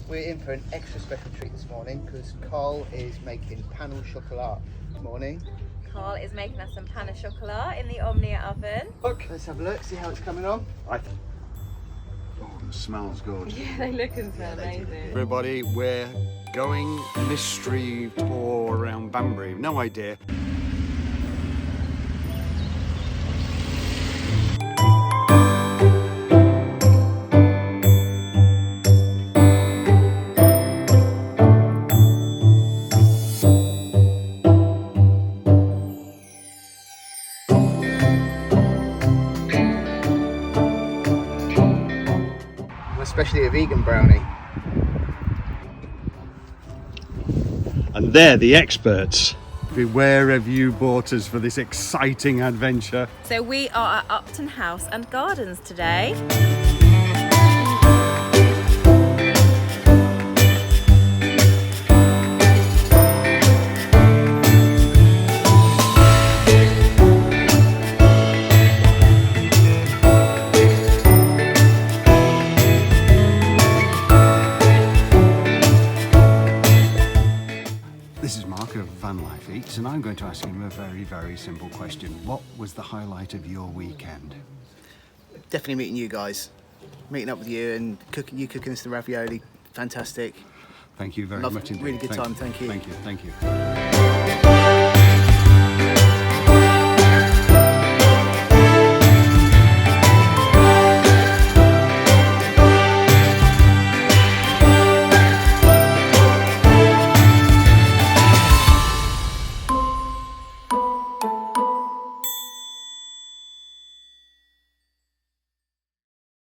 We're in for an extra special treat this morning because Carl is making pain au chocolat this morning. Carl is making us some pain au chocolat in the Omnia oven. Look, let's have a look, see how it's coming on. Oh, the smells good. Yeah, they look and smell amazing. Everybody, we're going mystery tour around Banbury. No idea. Especially a vegan brownie. And they're the experts. Where have you brought us for this exciting adventure? So we are at Upton House and Gardens today. This is Mark of Van Life Eats, and I'm going to ask him a very, very simple question. What was the highlight of your weekend? Definitely meeting you guys. Meeting up with you and cooking us the ravioli. Fantastic. Thank you very Loved much it. indeed. Really good time, thank you. Thank you, thank you.